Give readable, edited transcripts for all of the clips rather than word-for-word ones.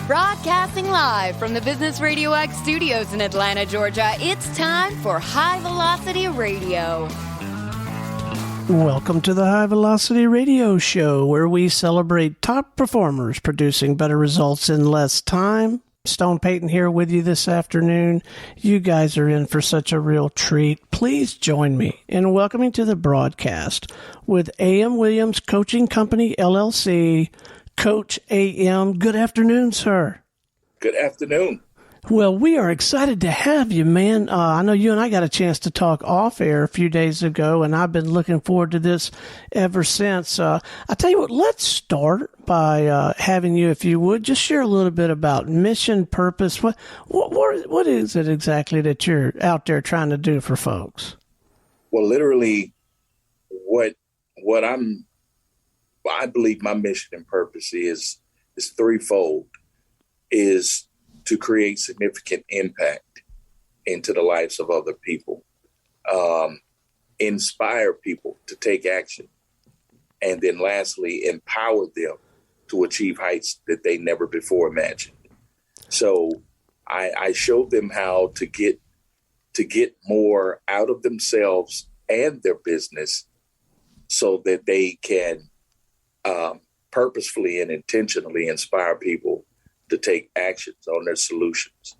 Broadcasting live from the Business RadioX studios in Atlanta, Georgia, it's time for High Velocity Radio. Welcome to the High Velocity Radio Show, where we celebrate top performers producing better results in less time. Stone Payton here with you this afternoon. You guys are in for such a real treat. Please join me in welcoming to the broadcast with A.M. Williams Coaching Company, LLC, Coach A.M. Good afternoon, sir. Good afternoon. Well, we are excited to have you, man. I know you and I got a chance to talk off air a few days ago, and I've been looking forward to this ever since. I tell you what, let's start by having you, if you would, just share a little bit about mission, purpose. What is it exactly that you're out there trying to do for folks? Well, literally, I believe my mission and purpose is threefold. Is to create significant impact into the lives of other people, inspire people to take action, and then lastly, empower them to achieve heights that they never before imagined. So I showed them how to get more out of themselves and their business so that they can purposefully and intentionally inspire people to take actions on their solutions.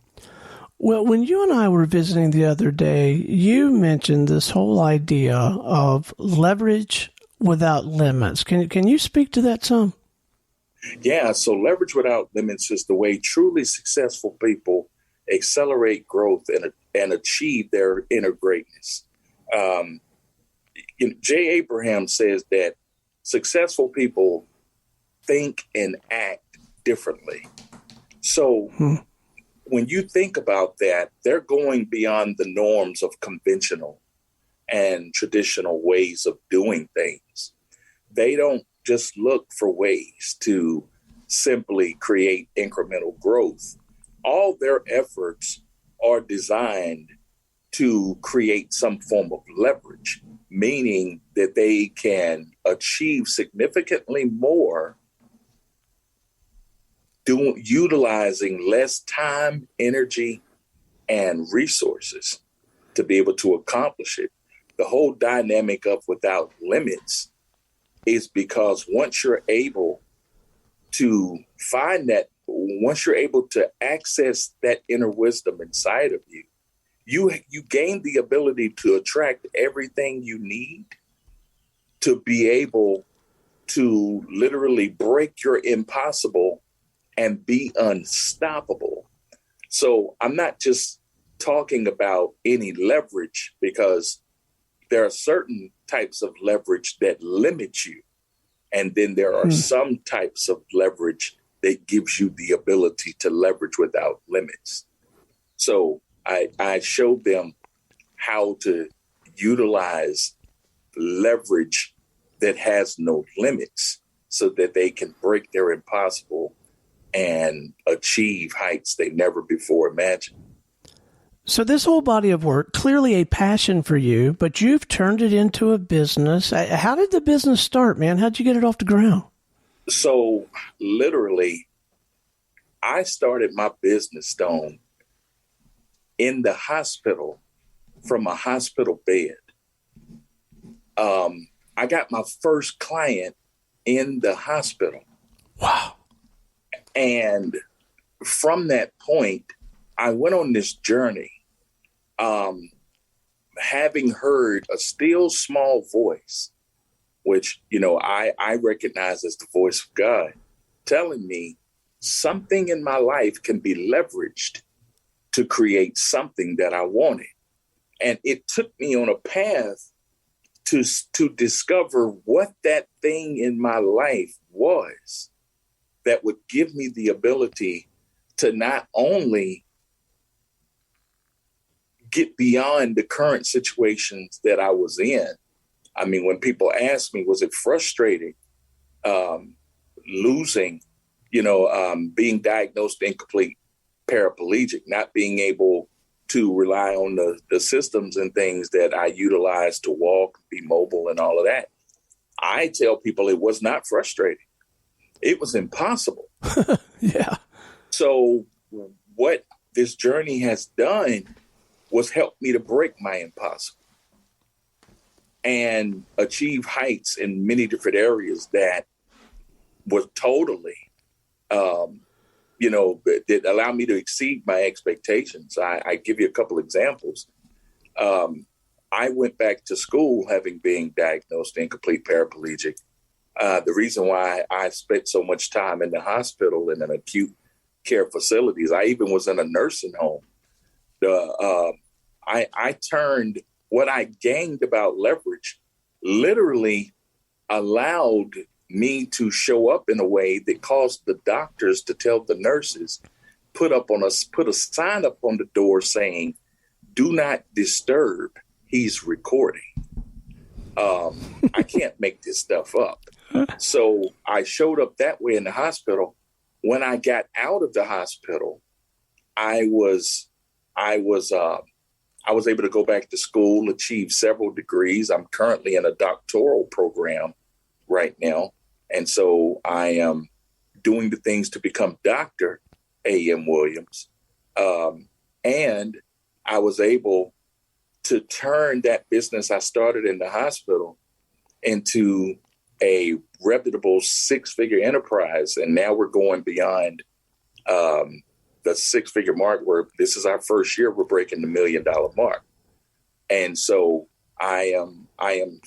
Well, when you and I were visiting the other day, you mentioned this whole idea of leverage without limits. Can you speak to that some? Yeah, so leverage without limits is the way truly successful people accelerate growth and achieve their inner greatness. Jay Abraham says that successful people think and act differently. So when you think about that, they're going beyond the norms of conventional and traditional ways of doing things. They don't just look for ways to simply create incremental growth. All their efforts are designed to create some form of leverage, meaning that they can achieve significantly more utilizing less time, energy, and resources to be able to accomplish it. The whole dynamic of without limits is because once you're able to find that, once you're able to access that inner wisdom inside of you, you gain the ability to attract everything you need to be able to literally break your impossible and be unstoppable. So I'm not just talking about any leverage, because there are certain types of leverage that limit you. And then there are some types of leverage that gives you the ability to leverage without limits. So I showed them how to utilize leverage that has no limits so that they can break their impossible and achieve heights they never before imagined. So this whole body of work, clearly a passion for you, but you've turned it into a business. How did the business start, man? How'd you get it off the ground? So literally, I started my business, Stone, in the hospital, from a hospital bed. I got my first client in the hospital. Wow. And from that point, I went on this journey, having heard a still small voice, which, I recognize as the voice of God, telling me something in my life can be leveraged to create something that I wanted. And it took me on a path to discover what that thing in my life was that would give me the ability to not only get beyond the current situations that I was in. I mean, when people ask me, was it frustrating losing, being diagnosed incomplete paraplegic, not being able to rely on the systems and things that I utilize to walk, be mobile and all of that. I tell people it was not frustrating. It was impossible. Yeah. So what this journey has done was help me to break my impossible and achieve heights in many different areas that was totally, that allowed me to exceed my expectations. I give you a couple examples. I went back to school having been diagnosed incomplete paraplegic. The reason why I spent so much time in the hospital and in acute care facilities, I even was in a nursing home. I turned what I gained about leverage literally allowed me to show up in a way that caused the doctors to tell the nurses, put a sign up on the door saying, "Do not disturb. He's recording." I can't make this stuff up. So I showed up that way in the hospital. When I got out of the hospital, I was able to go back to school, achieve several degrees. I'm currently in a doctoral program right now. And so I am doing the things to become Dr. A.M. Williams. And I was able to turn that business I started in the hospital into a reputable six-figure enterprise. And now we're going beyond the six-figure mark, where this is our first year we're breaking the $1 million mark. And so I am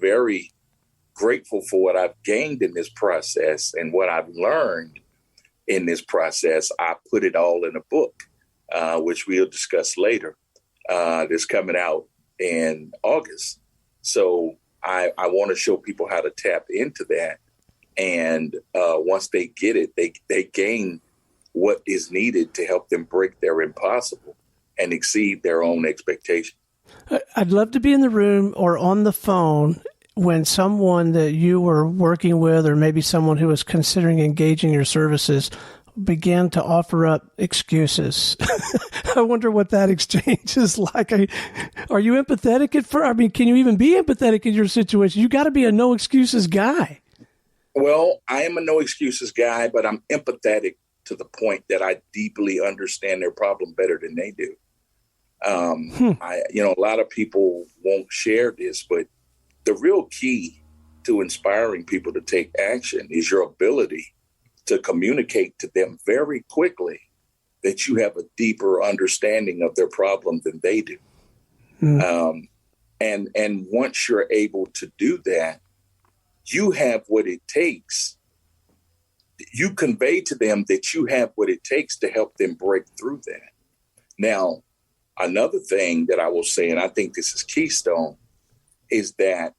very grateful for what I've gained in this process and what I've learned in this process. I put it all in a book, which we'll discuss later. That's coming out in August. So I want to show people how to tap into that. And once they get it, they gain what is needed to help them break their impossible and exceed their own expectations. I'd love to be in the room or on the phone when someone that you were working with, or maybe someone who was considering engaging your services, began to offer up excuses. I wonder what that exchange is like. Are you empathetic at first? I mean, can you even be empathetic in your situation? You got to be a no excuses guy. Well, I am a no excuses guy, but I'm empathetic to the point that I deeply understand their problem better than they do. A lot of people won't share this, but the real key to inspiring people to take action is your ability to communicate to them very quickly that you have a deeper understanding of their problem than they do. And once you're able to do that, you have what it takes. You convey to them that you have what it takes to help them break through that. Now, another thing that I will say, and I think this is keystone, is that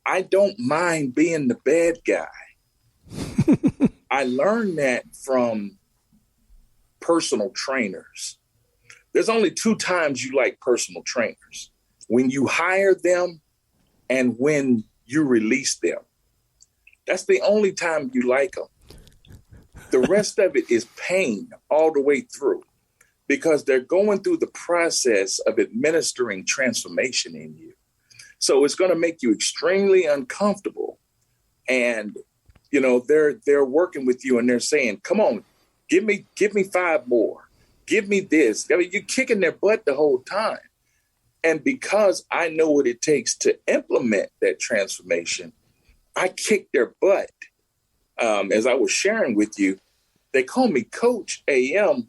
I don't mind being the bad guy. I learned that from personal trainers. There's only two times you like personal trainers: when you hire them and when you release them. That's the only time you like them. The rest of it is pain all the way through, because they're going through the process of administering transformation in you. So it's going to make you extremely uncomfortable. And, they're working with you and they're saying, "Come on, give me 5 more. Give me this." I mean, you're kicking their butt the whole time. And because I know what it takes to implement that transformation, I kick their butt. As I was sharing with you, they call me Coach AM,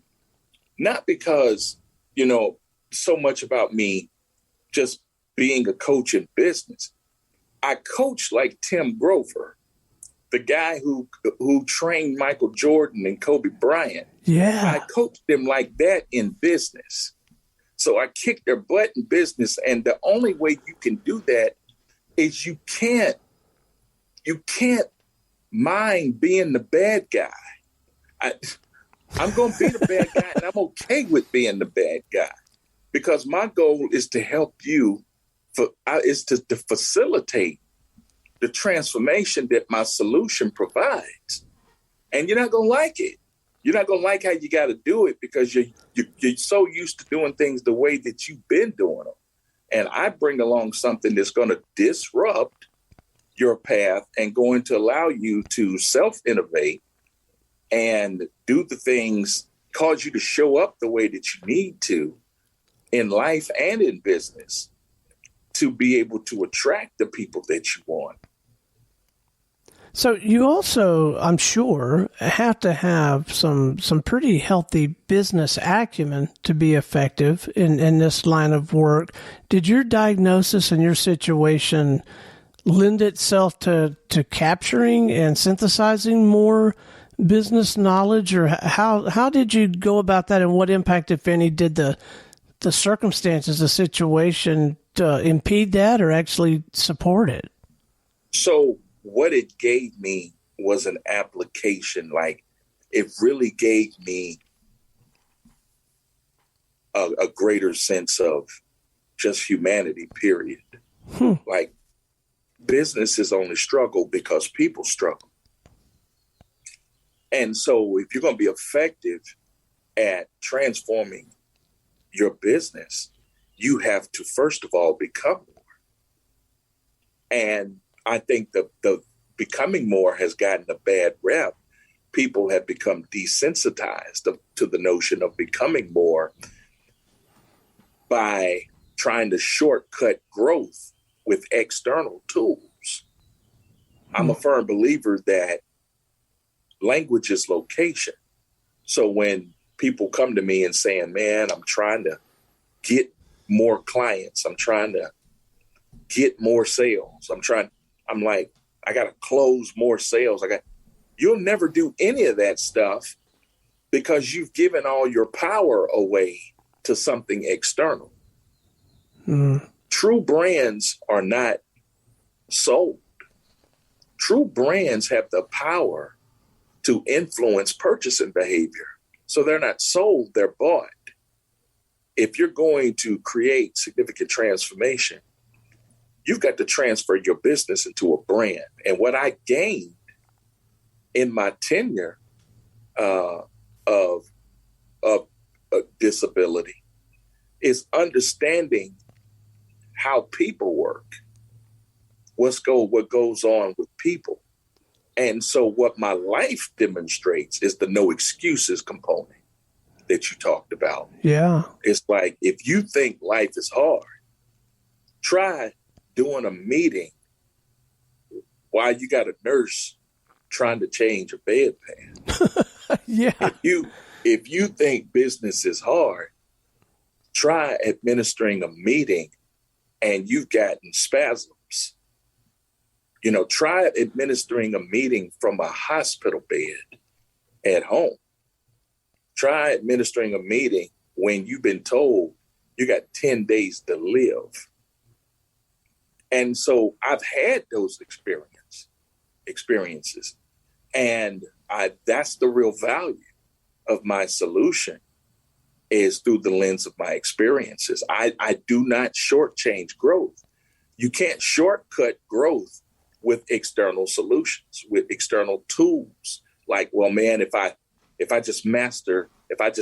not because, so much about me just being a coach in business. I coach like Tim Grover, the guy who trained Michael Jordan and Kobe Bryant. Yeah. I coach them like that in business. So I kick their butt in business. And the only way you can do that is you can't mind being the bad guy. I'm going to be the bad guy, and I'm okay with being the bad guy, because my goal is to help you, to facilitate the transformation that my solution provides. And you're not going to like it. You're not going to like how you got to do it, because you're so used to doing things the way that you've been doing them. And I bring along something that's going to disrupt your path and going to allow you to self-innovate and do the things, cause you to show up the way that you need to in life and in business to be able to attract the people that you want. So you also, I'm sure, have to have some pretty healthy business acumen to be effective in this line of work. Did your diagnosis and your situation lend itself to capturing and synthesizing more business knowledge, or how did you go about that, and what impact, if any, did the circumstances, the situation impede that or actually support it? So what it gave me was an application. Like, it really gave me a greater sense of just humanity, period. Like, businesses only struggle because people struggle. And so if you're going to be effective at transforming your business, you have to, first of all, become more. And I think the becoming more has gotten a bad rep. People have become desensitized to the notion of becoming more by trying to shortcut growth with external tools. I'm a firm believer that language is location. So when people come to me and saying, man, I'm trying to get more clients, I'm trying to get more sales, I'm like, I got to close more sales. You'll never do any of that stuff because you've given all your power away to something external. True brands are not sold. True brands have the power to influence purchasing behavior. So they're not sold, they're bought. If you're going to create significant transformation, you've got to transfer your business into a brand. And what I gained in my tenure of disability is understanding how people work, what goes on with people. And so what my life demonstrates is the no excuses component that you talked about. Yeah. It's like, if you think life is hard, try doing a meeting while you got a nurse trying to change a bedpan. Yeah. If you think business is hard, try administering a meeting and you've gotten spasms. Try administering a meeting from a hospital bed at home. Try administering a meeting when you've been told you got 10 days to live. And so I've had those experiences. And that's the real value of my solution, is through the lens of my experiences. I do not shortchange growth. You can't shortcut growth with external solutions, with external tools. Like, well, man, if I just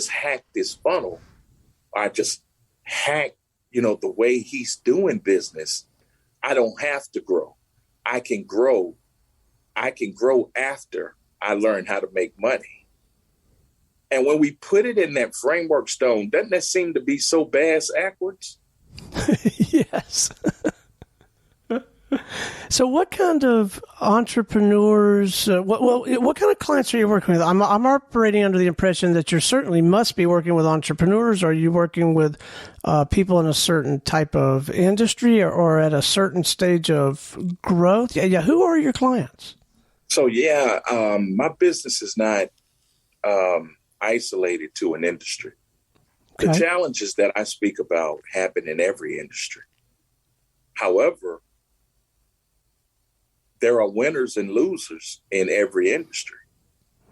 hack this funnel, I just hack, the way he's doing business, I don't have to grow. I can grow after I learn how to make money. And when we put it in that framework, Stone, doesn't that seem to be so bass-ackwards? Yes. So what kind of entrepreneurs, what kind of clients are you working with? I'm operating under the impression that you certainly must be working with entrepreneurs. Are you working with people in a certain type of industry or at a certain stage of growth? Yeah. Who are your clients? So, my business is not isolated to an industry. Okay. The challenges that I speak about happen in every industry. However, there are winners and losers in every industry.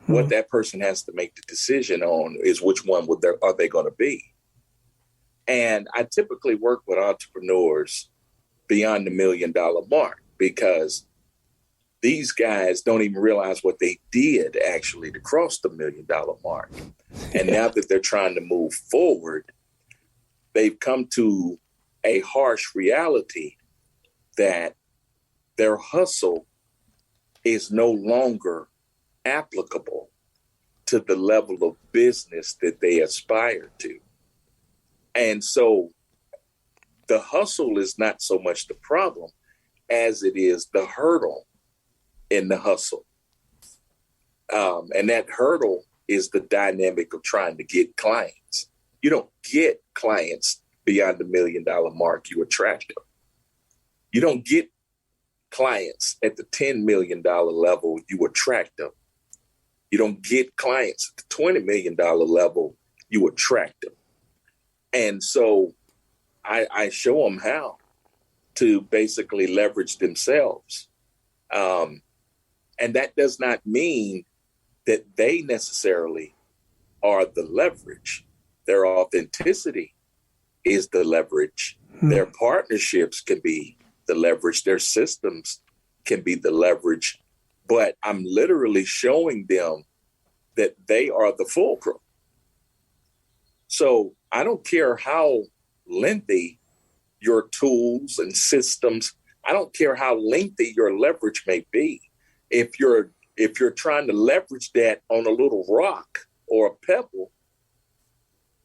What that person has to make the decision on is which one are they going to be. And I typically work with entrepreneurs beyond the $1 million mark, because these guys don't even realize what they did actually to cross the $1 million mark. And now that they're trying to move forward, they've come to a harsh reality that their hustle is no longer applicable to the level of business that they aspire to. And so the hustle is not so much the problem as it is the hurdle in the hustle. And that hurdle is the dynamic of trying to get clients. You don't get clients beyond the $1 million mark, you attract them. You don't get clients at the $10 million level, you attract them. You don't get clients at the $20 million level, you attract them. And so I show them how to basically leverage themselves. And that does not mean that they necessarily are the leverage. Their authenticity is the leverage. Their partnerships can be the leverage. Their systems can be the leverage. But I'm literally showing them that they are the fulcrum. So I don't care how lengthy your tools and systems, I don't care how lengthy your leverage may be. If you're trying to leverage that on a little rock or a pebble,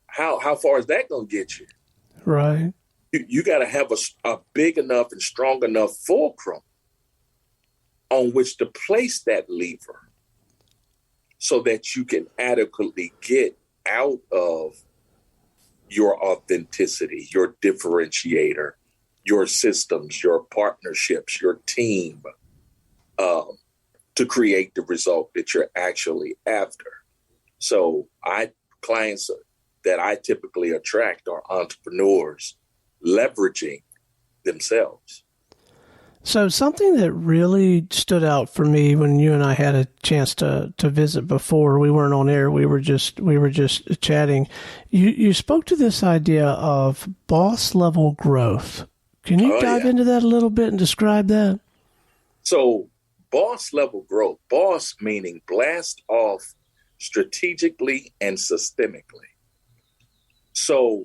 how far is that going to get you? Right. You got to have a big enough and strong enough fulcrum on which to place that lever so that you can adequately get out of your authenticity, your differentiator, your systems, your partnerships, your team, to create the result that you're actually after. So clients that I typically attract are entrepreneurs leveraging themselves. So something that really stood out for me when you and I had a chance to visit before, we weren't on air, we were just chatting. You spoke to this idea of boss level growth. Can you dive into that a little bit and describe that? So boss level growth, boss meaning blast off strategically and systemically. So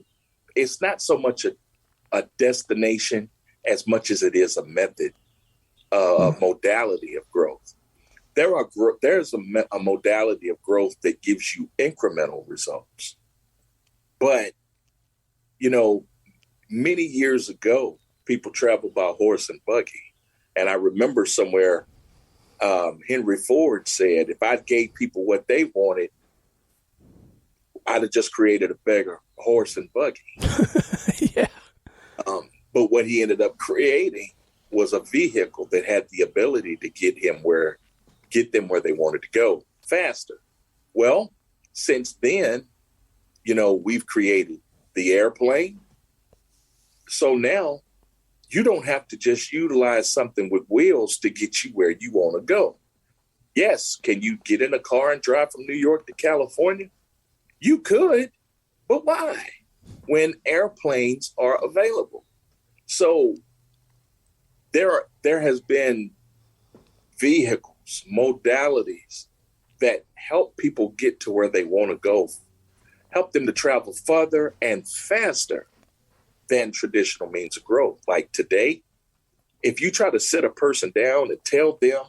it's not so much a destination as much as it is a method, a modality of growth. There's a modality of growth that gives you incremental results. But, many years ago, people traveled by horse and buggy. And I remember somewhere Henry Ford said, if I gave people what they wanted, I'd have just created a bigger horse and buggy. Yeah. But what he ended up creating was a vehicle that had the ability to get them where they wanted to go faster. Well, since then, we've created the airplane. So now you don't have to just utilize something with wheels to get you where you want to go. Yes, can you get in a car and drive from New York to California? You could, but why? When airplanes are available. So there has been vehicles, modalities that help people get to where they want to go, help them to travel further and faster than traditional means of growth. Like today, if you try to sit a person down and tell them,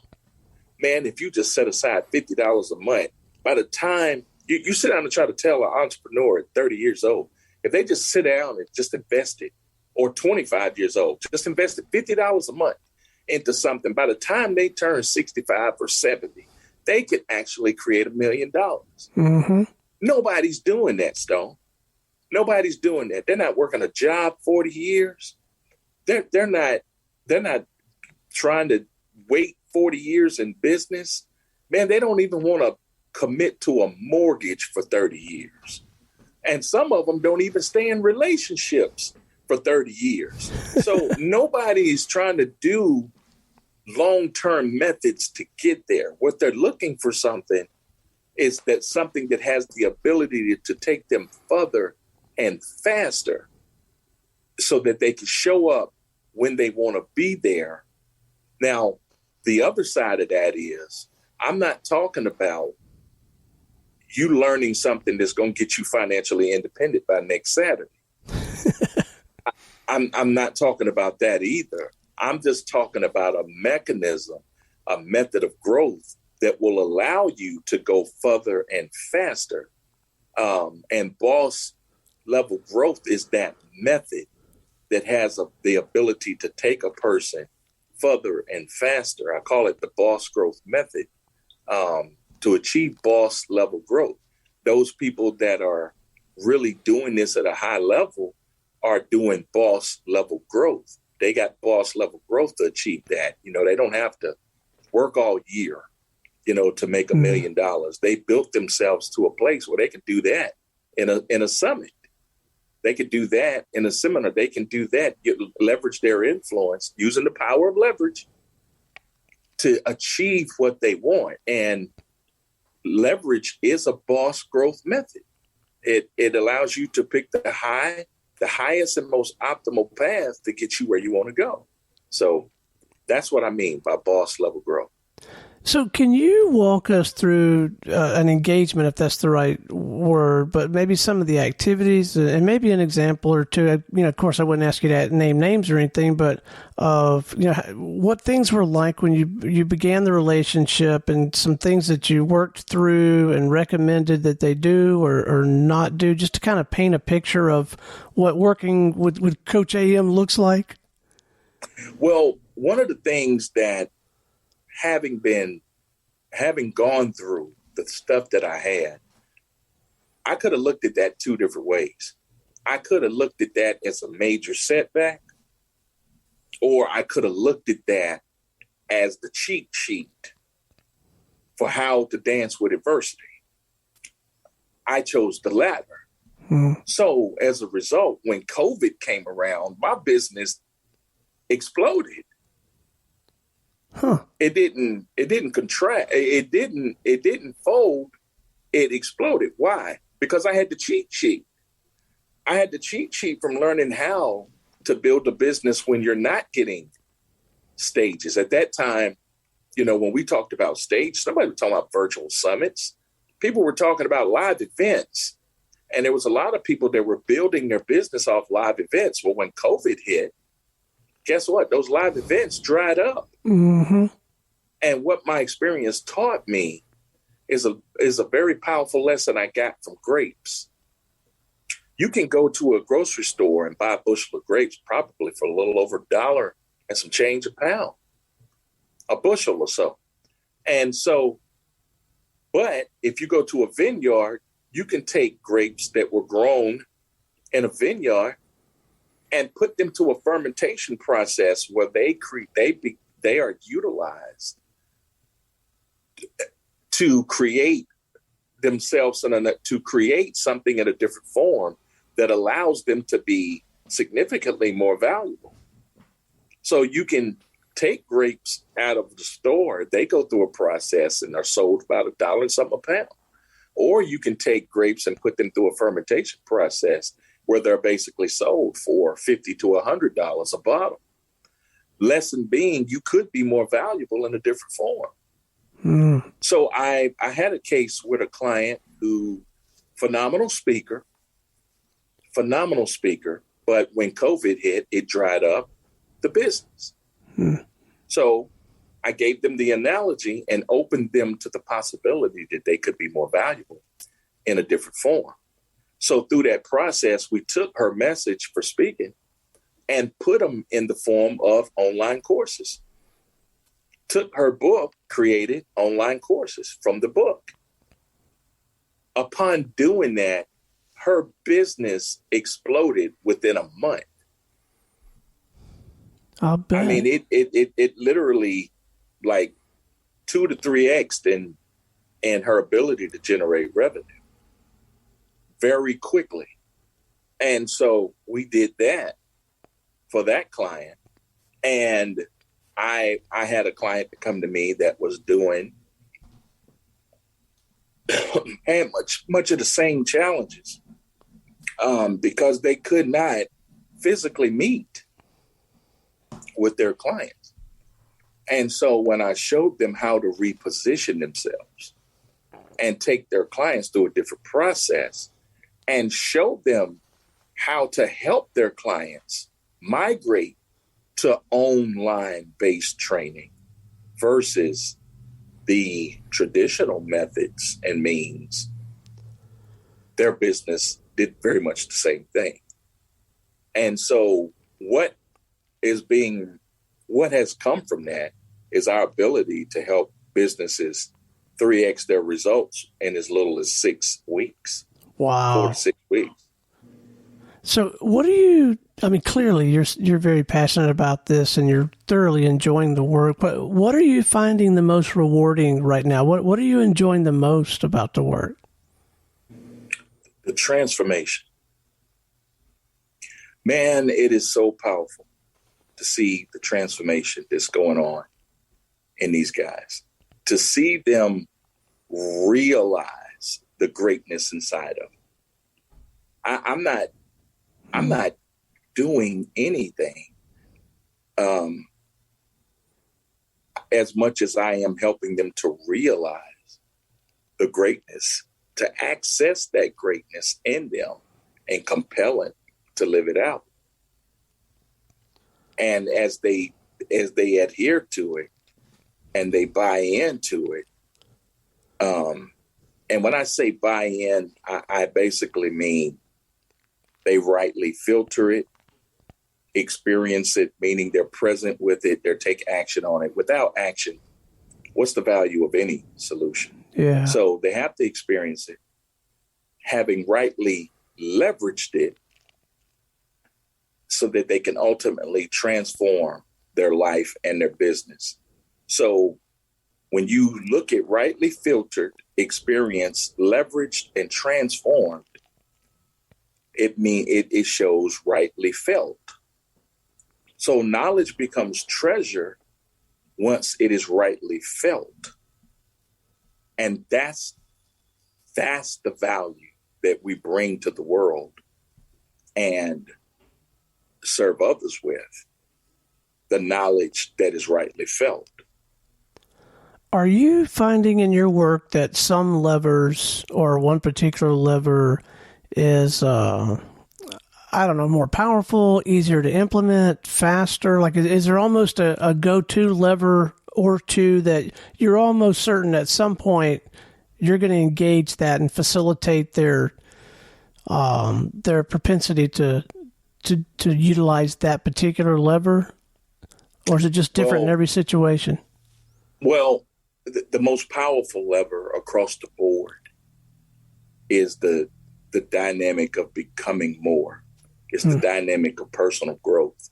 man, if you just set aside $50 a month, by the time you sit down and try to tell an entrepreneur at 30 years old, if they just sit down and just invest it, or 25 years old, just invested $50 a month into something, by the time they turn 65 or 70, they could actually create $1 million. Mm-hmm. Nobody's doing that, Stone. Nobody's doing that. They're not working a job 40 years. They're not trying to wait 40 years in business. Man, they don't even want to commit to a mortgage for 30 years. And some of them don't even stay in relationships for 30 years. So nobody's trying to do long-term methods to get there. What they're looking for something that has the ability to take them further and faster so that they can show up when they want to be there. Now, the other side of that is, I'm not talking about you learning something that's going to get you financially independent by next Saturday. I'm not talking about that either. I'm just talking about a mechanism, a method of growth that will allow you to go further and faster. And boss level growth is that method that has the ability to take a person further and faster. I call it the boss growth method. To achieve boss level growth, those people that are really doing this at a high level are doing boss level growth. They got boss level growth to achieve that. They don't have to work all year, to make $1 million. They built themselves to a place where they can do that in a summit. They could do that in a seminar. They can do that, leverage their influence using the power of leverage to achieve what they want. And leverage is a boss growth method. It allows you to pick the highest and most optimal path to get you where you want to go. So that's what I mean by boss level growth. So can you walk us through an engagement, if that's the right word, but maybe some of the activities and maybe an example or two? Of course, I wouldn't ask you to name names or anything, but of what things were like when you began the relationship and some things that you worked through and recommended that they do or not do, just to kind of paint a picture of what working with Coach AM looks like. Well, one of the things that having gone through the stuff that I had, I could have looked at that two different ways. I could have looked at that as a major setback, or I could have looked at that as the cheat sheet for how to dance with adversity. I chose the latter. So as a result, when COVID came around, my business exploded. It didn't contract. It didn't fold. It exploded. Why? Because I had the cheat sheet. I had the cheat sheet from learning how to build a business when you're not getting stages. At that time, when we talked about stage, somebody was talking about virtual summits. People were talking about live events. And there was a lot of people that were building their business off live events. Well, when COVID hit, guess what? Those live events dried up. Mm-hmm. And what my experience taught me is a very powerful lesson I got from grapes. You can go to a grocery store and buy a bushel of grapes probably for a little over $1 and some change a pound, a bushel or so. And so, but if you go to a vineyard, you can take grapes that were grown in a vineyard and put them to a fermentation process where they are utilized to create themselves to create something in a different form that allows them to be significantly more valuable. So you can take grapes out of the store, they go through a process and are sold about $1 and something a pound. Or you can take grapes and put them through a fermentation process where they're basically sold for $50 to $100 a bottle. Lesson being, you could be more valuable in a different form. So I had a case with a client who, phenomenal speaker, but when COVID hit, it dried up the business. So I gave them the analogy and opened them to the possibility that they could be more valuable in a different form. So through that process, we took her message for speaking and put them in the form of online courses. Took her book, created online courses from the book. Upon doing that, her business exploded within a month. I'll bet. I mean, it literally like 2 to 3x in her ability to generate revenue very quickly. And so we did that for that client. And I had a client to come to me that was doing had much of the same challenges because they could not physically meet with their clients. And so when I showed them how to reposition themselves and take their clients through a different process and show them how to help their clients migrate to online-based training versus the traditional methods and means, their business did very much the same thing. And so what has come from that is our ability to help businesses 3x their results in as little as 6 weeks. Wow. 4 to 6 weeks. So clearly you're very passionate about this and you're thoroughly enjoying the work, but what are you finding the most rewarding right now? What are you enjoying the most about the work? The transformation. Man, it is so powerful to see the transformation that's going on in these guys, to see them realize the greatness inside of them. I'm not doing anything as much as I am helping them to realize the greatness, to access that greatness in them and compel it to live it out. And as they adhere to it and they buy into it, and when I say buy in, I basically mean they rightly filter it, experience it, meaning they're present with it, they take action on it. Without action, what's the value of any solution? Yeah. So they have to experience it, having rightly leveraged it so that they can ultimately transform their life and their business. So when you look at rightly filtered, experienced, leveraged, and transformed, it shows rightly felt. So knowledge becomes treasure once it is rightly felt. And that's the value that we bring to the world and serve others with, the knowledge that is rightly felt. Are you finding in your work that some levers or one particular lever is, more powerful, easier to implement, faster? Like, is there almost a go-to lever or two that you're almost certain at some point you're going to engage that and facilitate their propensity to utilize that particular lever? Or is it just different in every situation? Well, the most powerful lever across the board is the dynamic of becoming more. It's the dynamic of personal growth.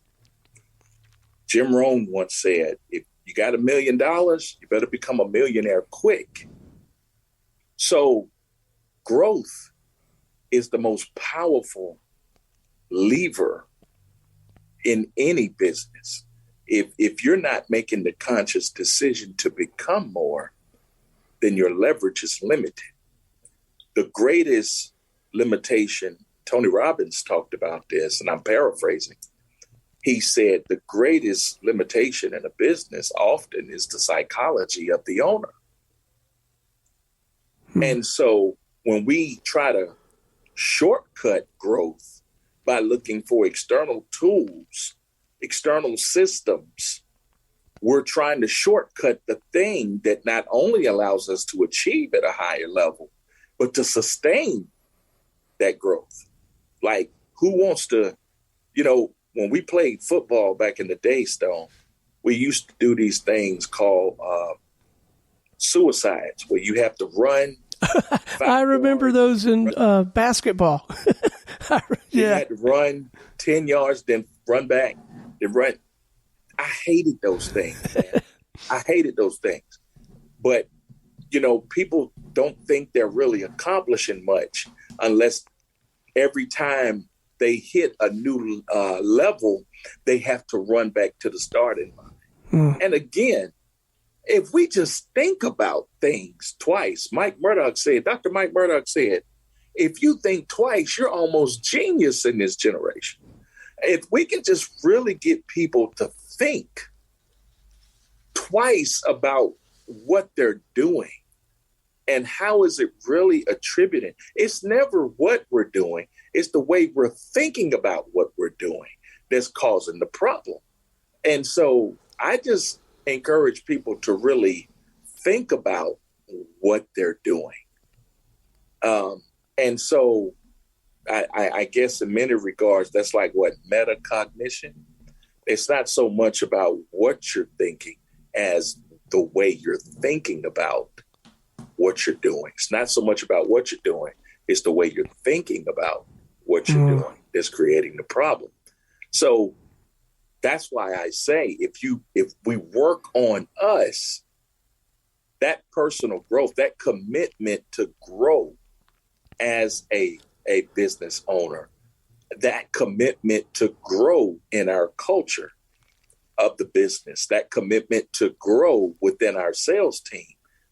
Jim Rohn once said, if you got $1 million, you better become a millionaire quick. So growth is the most powerful lever in any business. If you're not making the conscious decision to become more, then your leverage is limited. The greatest limitation, Tony Robbins talked about this, and I'm paraphrasing. He said the greatest limitation in a business often is the psychology of the owner. And so when we try to shortcut growth by looking for external tools, external systems, we're trying to shortcut the thing that not only allows us to achieve at a higher level, but to sustain that growth. Like, who wants to, when we played football back in the day, Stone, we used to do these things called suicides, where you have to run. I remember those in basketball. You had to run 10 yards, then run back, then run. I hated those things, man. I hated those things. But, people don't think they're really accomplishing much unless every time they hit a new level, they have to run back to the starting line. And again, if we just think about things twice, Dr. Mike Murdoch said, if you think twice, you're almost genius in this generation. If we can just really get people to think twice about what they're doing and how is it really attributed. It's never what we're doing. It's the way we're thinking about what we're doing that's causing the problem. And so I just encourage people to really think about what they're doing. And so I guess in many regards, that's like what metacognition. It's not so much about what you're thinking as the way you're thinking about what you're doing. It's not so much about what you're doing. It's the way you're thinking about what you're doing that's creating the problem. So that's why I say if we work on us, that personal growth, that commitment to grow as a business owner, that commitment to grow in our culture of the business, that commitment to grow within our sales team,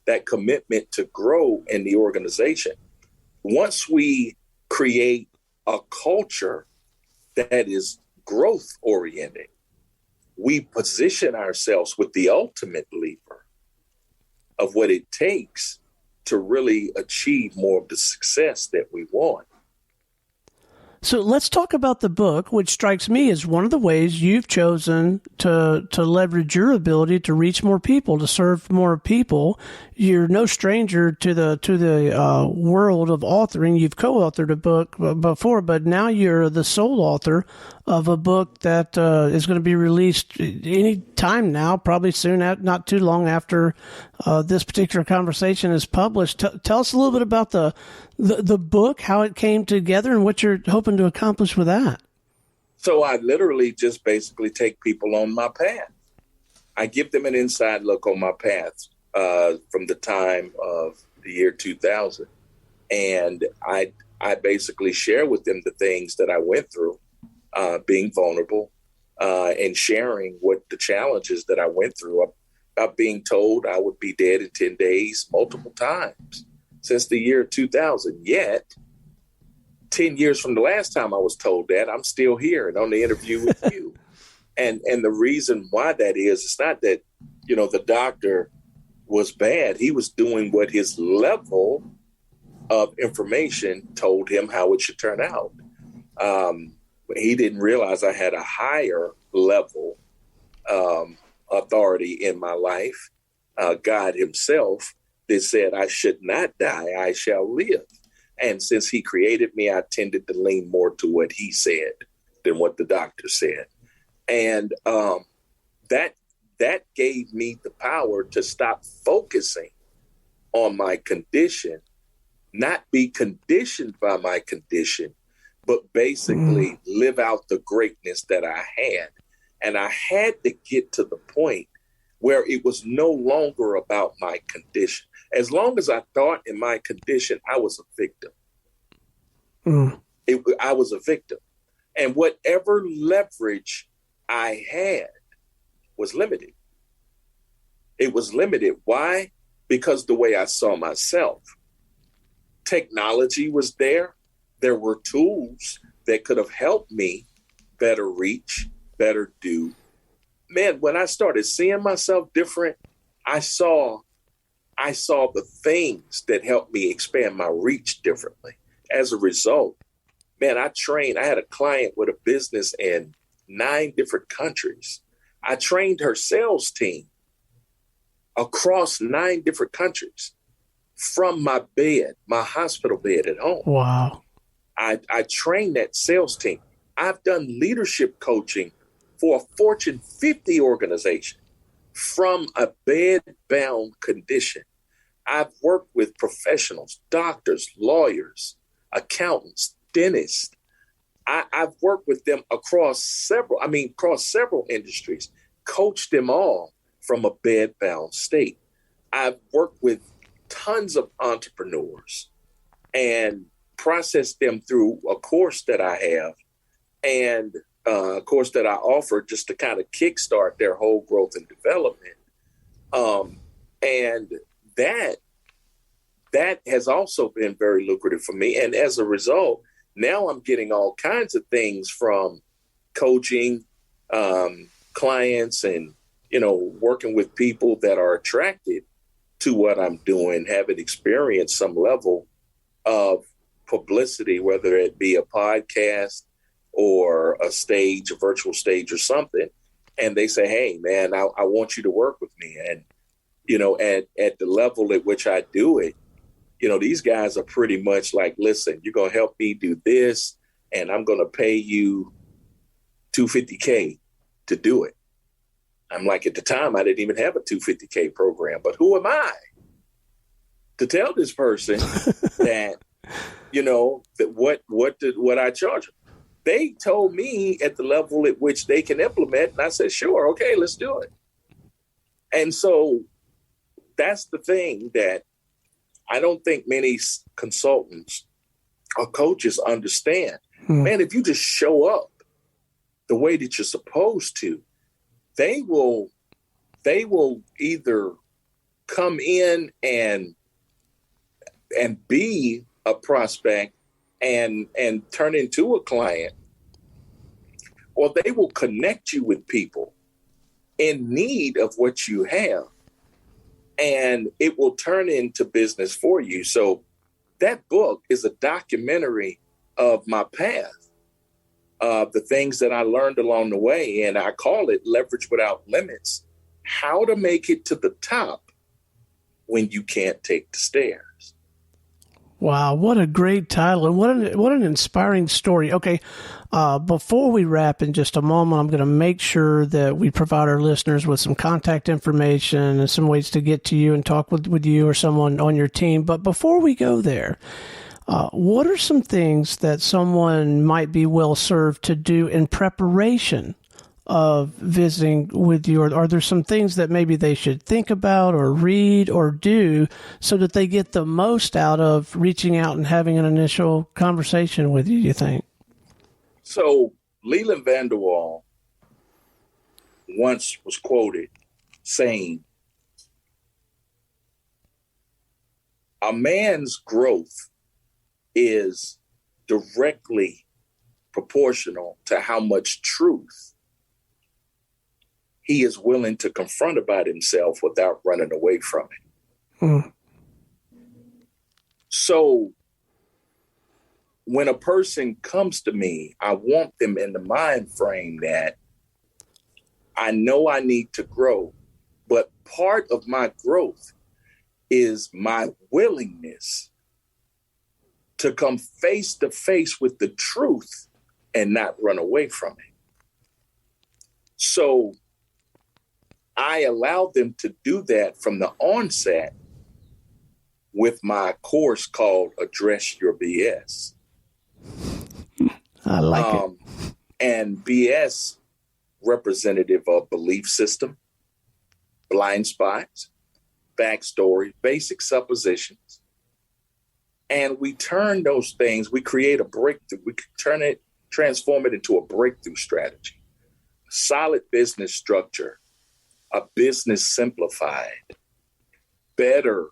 that commitment to grow in the organization. Once we create a culture that is growth oriented, we position ourselves with the ultimate lever of what it takes to really achieve more of the success that we want. So let's talk about the book, which strikes me as one of the ways you've chosen to leverage your ability to reach more people, to serve more people. You're no stranger to the world of authoring. You've co-authored a book before, but now you're the sole author of a book that is going to be released any time now, probably soon, not too long after this particular conversation is published. Tell us a little bit about the book, how it came together, and what you're hoping to accomplish with that. So I literally just basically take people on my path. I give them an inside look on my path from the time of the year 2000. And I basically share with them the things that I went through, being vulnerable and sharing what the challenges that I went through. About being told I would be dead in 10 days multiple times since the year 2000. Yet, 10 years from the last time I was told that, I'm still here and on the interview with you. And the reason why that is, it's not that, the doctor was bad. He was doing what his level of information told him how it should turn out. He didn't realize I had a higher level authority in my life, God himself, that said I should not die, I shall live. And since he created me, I tended to lean more to what he said than what the doctor said. And that gave me the power to stop focusing on my condition, not be conditioned by my condition, but basically live out the greatness that I had. And I had to get to the point where it was no longer about my condition. As long as I thought in my condition, I was a victim. I was a victim. And whatever leverage I had was limited. It was limited. Why? Because the way I saw myself. Technology was there. There were tools that could have helped me better reach, better do. Man, when I started seeing myself different, I saw the things that helped me expand my reach differently. As a result, man, I had a client with a business in 9 different countries. I trained her sales team across 9 different countries from my bed, my hospital bed at home. Wow. I trained that sales team. I've done leadership coaching for a Fortune 50 organization from a bed-bound condition. I've worked with professionals, doctors, lawyers, accountants, dentists. I've worked with them across several industries, coached them all from a bed-bound state. I've worked with tons of entrepreneurs and processed them through a course that I have and a course that I offer just to kind of kickstart their whole growth and development. And that has also been very lucrative for me. And as a result, now I'm getting all kinds of things from coaching clients and, working with people that are attracted to what I'm doing, having experienced some level of publicity, whether it be a podcast or a stage, a virtual stage or something. And they say, hey, man, I want you to work with me. And at the level at which I do it, these guys are pretty much like, listen, you're going to help me do this, and I'm going to pay you $250K to do it. I'm like, at the time, I didn't even have a $250K program, but who am I to tell this person that, that what I charge them? They told me at the level at which they can implement, and I said, sure, okay, let's do it. And so that's the thing that I don't think many consultants or coaches understand. Man, if you just show up the way that you're supposed to, they will either come in and be a prospect and turn into a client, or they will connect you with people in need of what you have, and it will turn into business for you. So that book is a documentary of my path, the things that I learned along the way. And I call it Leverage Without Limits, how to make it to the top when you can't take the stairs. Wow, what a great title, and what an inspiring story. Okay, before we wrap in just a moment, I'm going to make sure that we provide our listeners with some contact information and some ways to get to you and talk with you or someone on your team. But before we go there, what are some things that someone might be well served to do in preparation of visiting with you? Or are there some things that maybe they should think about or read or do so that they get the most out of reaching out and having an initial conversation with you think? So Leland van der Waal once was quoted saying, a man's growth is directly proportional to how much truth he is willing to confront about himself without running away from it. So when a person comes to me, I want them in the mind frame that I know I need to grow, but part of my growth is my willingness to come face to face with the truth and not run away from it. So I allow them to do that from the onset with my course called Address Your BS. I like it. And BS representative of belief system, blind spots, backstory, basic suppositions. And we turn those things, we create a breakthrough, we transform it into a breakthrough strategy, a solid business structure, a business simplified, better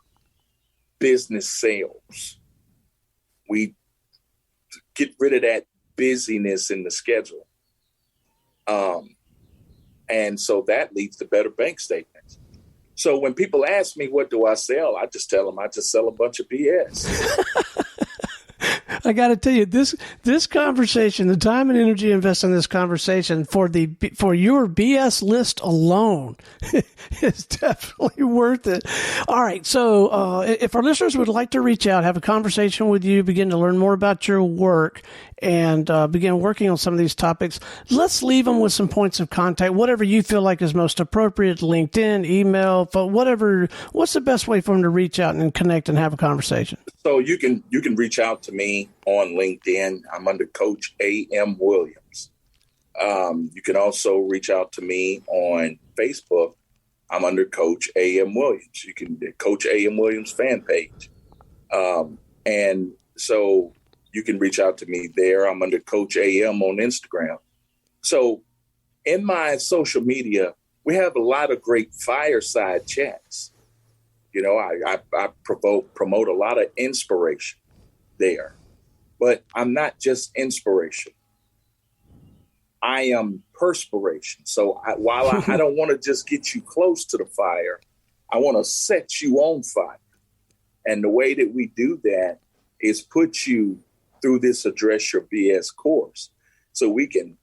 business sales. We get rid of that busyness in the schedule. And so that leads to better bank statements. So when people ask me, what do I sell? I just tell them I just sell a bunch of BS. I got to tell you, this conversation, the time and energy invested in this conversation for your BS list alone is definitely worth it. All right. So if our listeners would like to reach out, have a conversation with you, begin to learn more about your work, and begin working on some of these topics, let's leave them with some points of contact, whatever you feel like is most appropriate, LinkedIn, email, whatever. What's the best way for them to reach out and connect and have a conversation? So you can reach out to me on LinkedIn. I'm under Coach A.M. Williams. You can also reach out to me on Facebook. I'm under Coach A.M. Williams. You can Coach A.M. Williams fan page. And so you can reach out to me there. I'm under Coach A.M. on Instagram. So in my social media, we have a lot of great fireside chats. You know, I promote a lot of inspiration there, but I'm not just inspiration. I am perspiration. So while I don't want to just get you close to the fire, I want to set you on fire. And the way that we do that is put you through this Address Your BS course so we can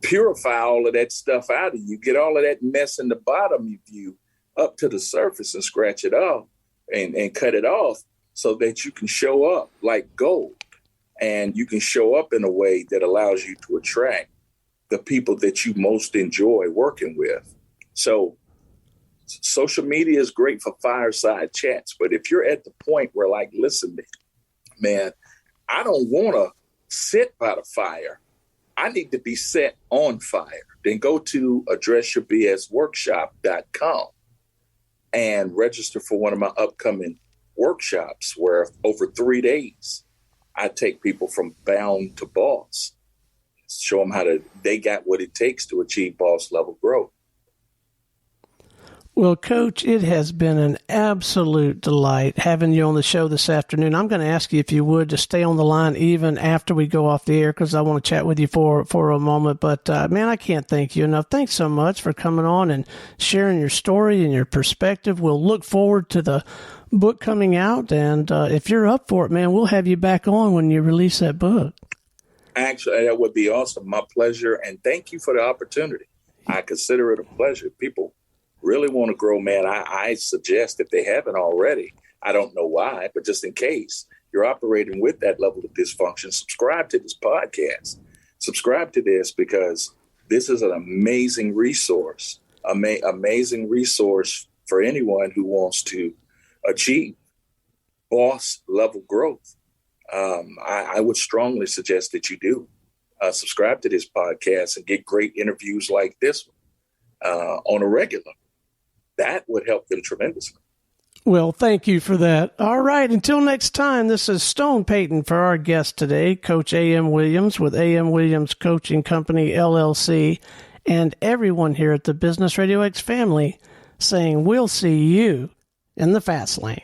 purify all of that stuff out of you, get all of that mess in the bottom of you up to the surface and scratch it off and cut it off so that you can show up like gold. And you can show up in a way that allows you to attract the people that you most enjoy working with. So social media is great for fireside chats. But if you're at the point where, like, listen, man, I don't want to sit by the fire. I need to be set on fire. Then go to addressyourbsworkshop.com and register for one of my upcoming workshops where over 3 days, I take people from bound to boss, show them they got what it takes to achieve boss level growth. Well, Coach, it has been an absolute delight having you on the show this afternoon. I'm going to ask you if you would to stay on the line even after we go off the air, because I want to chat with you for a moment. But, man, I can't thank you enough. Thanks so much for coming on and sharing your story and your perspective. We'll look forward to the book coming out. And if you're up for it, man, we'll have you back on when you release that book. Actually, that would be awesome. My pleasure. And thank you for the opportunity. I consider it a pleasure. People really want to grow, man. I suggest, if they haven't already, I don't know why, but just in case you're operating with that level of dysfunction, subscribe to this podcast. Subscribe to this, because this is an amazing resource, amazing resource for anyone who wants to achieve boss level growth. I would strongly suggest that you do subscribe to this podcast and get great interviews like this one on a regular. That would help them tremendously. Well, thank you for that. All right. Until next time, this is Stone Payton for our guest today, Coach A.M. Williams with A.M. Williams Coaching Company, LLC, and everyone here at the Business RadioX family saying we'll see you in the fast lane.